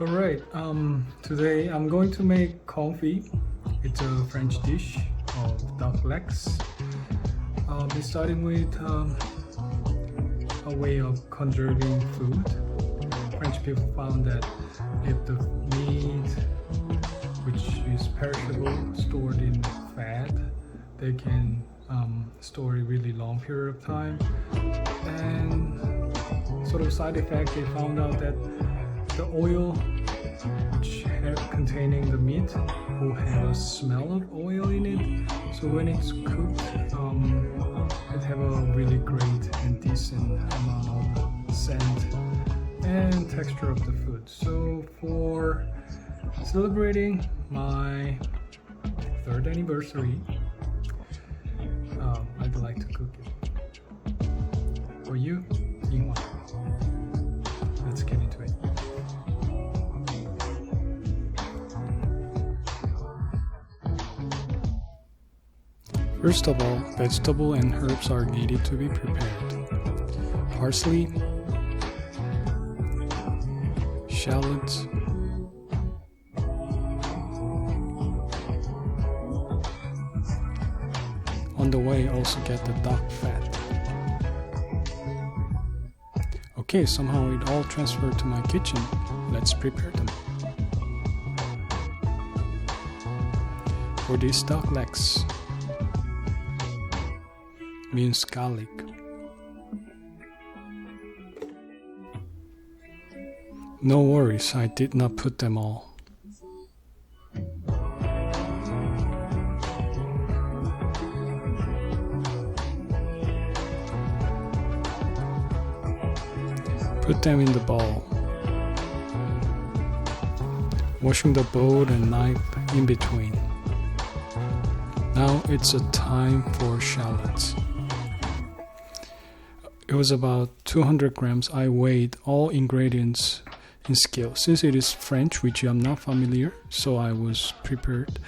Alright, today I'm going to make confit. It's a French dish of duck legs. I'll be starting with a way of conserving food. French people found that if the meat, which is perishable, stored in fat, they can store a really long period of time. And sort of side effect, they found out that the oil which containing the meat will have a smell of oil in it. So when it's cooked, it have a really great and decent amount of scent and texture of the food. So for celebrating my 3rd anniversary, I'd like to cook it for you, Yingwan. Let's get into it. First of all, vegetable and herbs are needed to be prepared. Parsley, shallots, on the way also get the duck fat. Okay, somehow it all transferred to my kitchen. Let's prepare them. For these duck legs, minced garlic, no worries, I did not put them all. Put them in the bowl. Washing the bowl and knife in between. Now it's a time for shallots. It was about 200 grams. I weighed all ingredients in scale. Since it is French, which I'm not familiar, so I was prepared.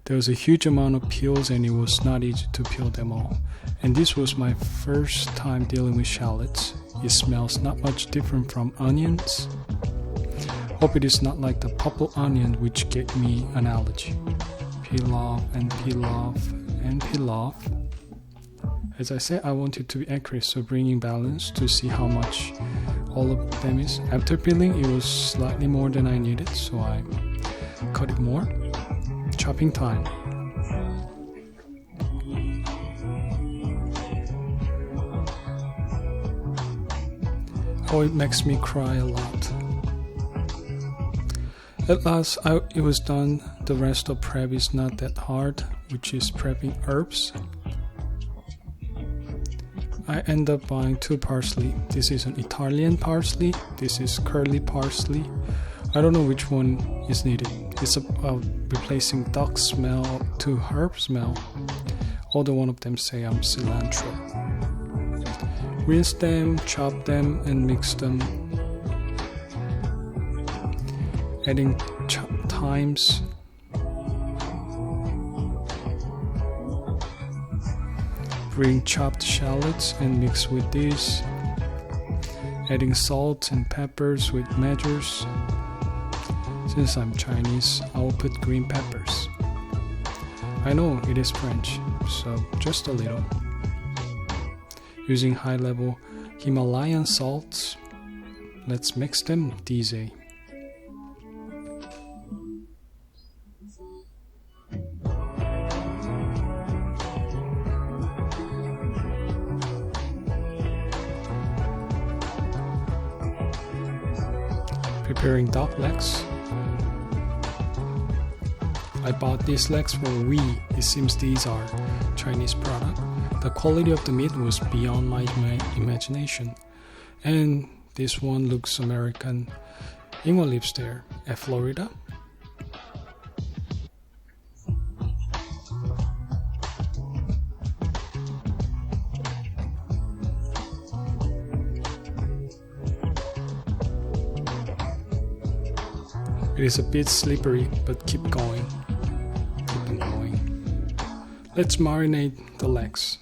There was a huge amount of peels and it was not easy to peel them all. And this was my first time dealing with shallots. It smells not much different from onions. Hope it is not like the purple onion which gave me an allergy. Peel off and peel off and peel off. As I said, I wanted to be accurate, so bringing balance to see how much all of them is. After peeling, it was slightly more than I needed, so I cut it more. Chopping time. Oh, it makes me cry a lot. At last, it was done. The rest of prep is not that hard, which is prepping herbs. I end up buying 2 parsley. This is an Italian parsley. This is curly parsley. I don't know which one is needed. It's about replacing duck smell to herb smell. Although one of them say I'm cilantro. Rinse them, chop them, and mix them. Adding thymes. Bring chopped shallots and mix with these. Adding salt and peppers with measures. Since I'm Chinese, I will put green peppers. I know it is French, so just a little. Using high-level Himalayan salts, let's mix them easy. Preparing duck legs. I bought these legs for We. It seems these are Chinese product. The quality of the meat was beyond my imagination. And this one looks American. Ingwa lives there at Florida. It is a bit slippery, but keep going. Keep on going. Let's marinate the legs.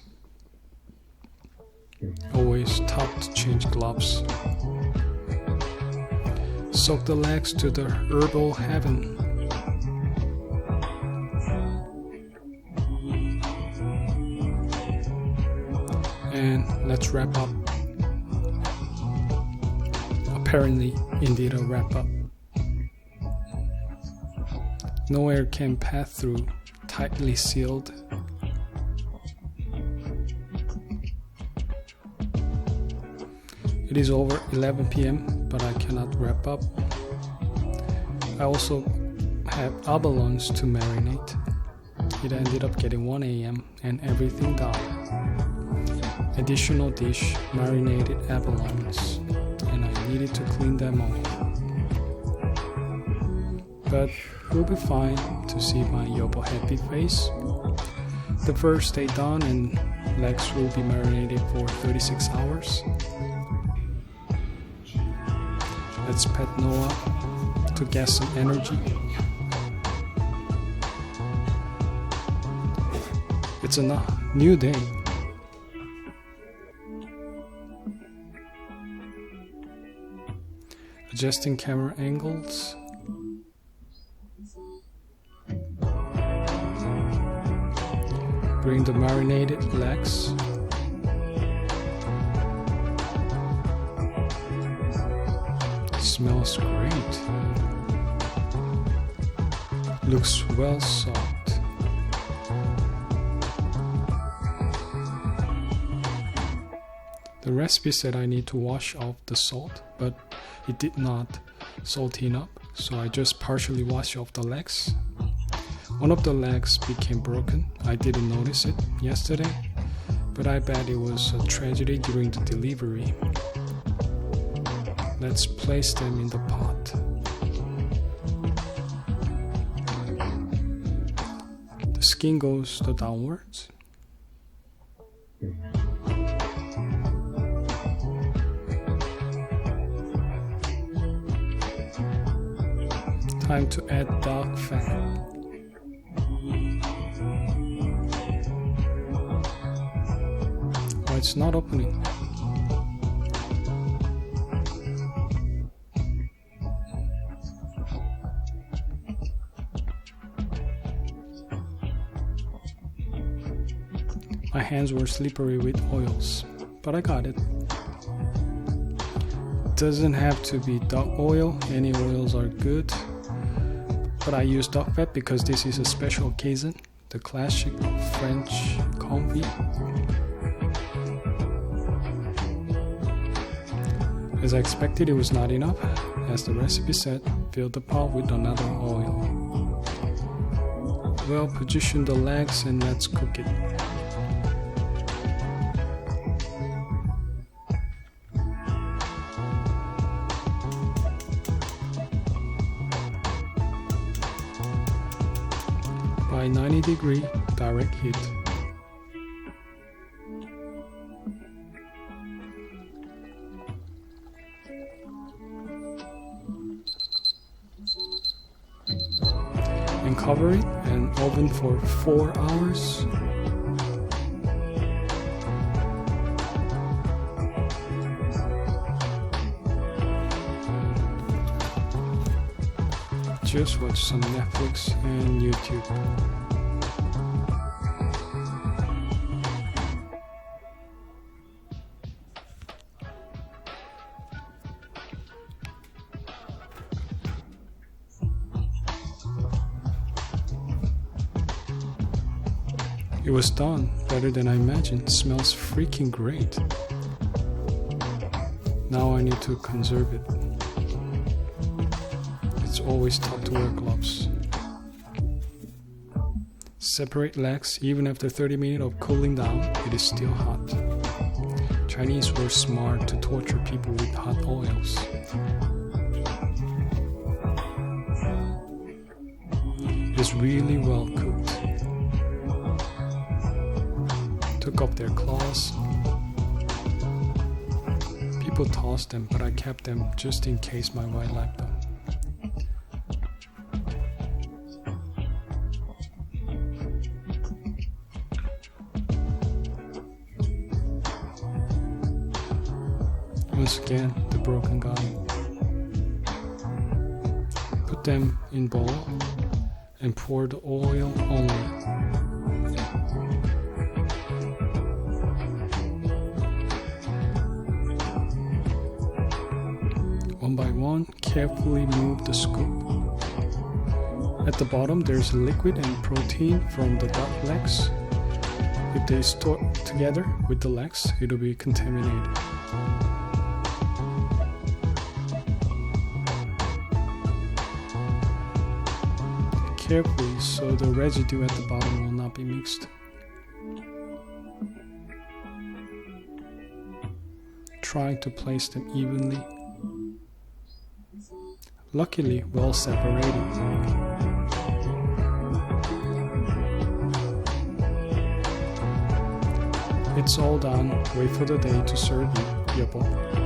Always top to change gloves. Soak the legs to the herbal heaven. And let's wrap up. Apparently, indeed a wrap up. No air can pass through, tightly sealed. It is over 11 p.m., but I cannot wrap up. I also have abalones to marinate. It ended up getting 1 a.m. and everything died. Additional dish, marinated abalones, and I needed to clean them all. But we'll be fine to see my Yobo happy face. The first day done and legs will be marinated for 36 hours. Let's pet Noah to get some energy. It's a new day. Adjusting camera angles. Bring the marinated legs. Smells great. Looks well soaked. The recipe said I need to wash off the salt, but it did not salting up, so I just partially washed off the legs. One of the legs became broken. I didn't notice it yesterday, but I bet it was a tragedy during the delivery. Let's place them in the pot. The skin goes downwards. Time to add dog fat. Oh, it's not opening. My hands were slippery with oils, but I got it. Doesn't have to be dog oil, any oils are good. But I use dog fat because this is a special occasion, the classic French Confit. As I expected, it was not enough. As the recipe said, fill the pot with another oil. Well, position the legs and let's cook it. By 90-degree direct heat. And cover it and oven for 4 hours. Just watch some Netflix and YouTube. It was done better than I imagined. Smells freaking great. Now I need to conserve it. It's always tough to wear gloves. Separate legs. Even after 30 minutes of cooling down, it is still hot. Chinese were smart to torture people with hot oils. It's really well cooked. Took off their claws. People tossed them, but I kept them just in case my wife liked them. Once again, the broken guy. them in bowl and pour the oil only. One by one, carefully move the scoop. At the bottom, there's liquid and protein from the duck legs. If they store together with the legs, it'll be contaminated. Carefully so the residue at the bottom will not be mixed. Try to place them evenly. Luckily, well separated. It's all done. Wait for the day to serve you, yabo.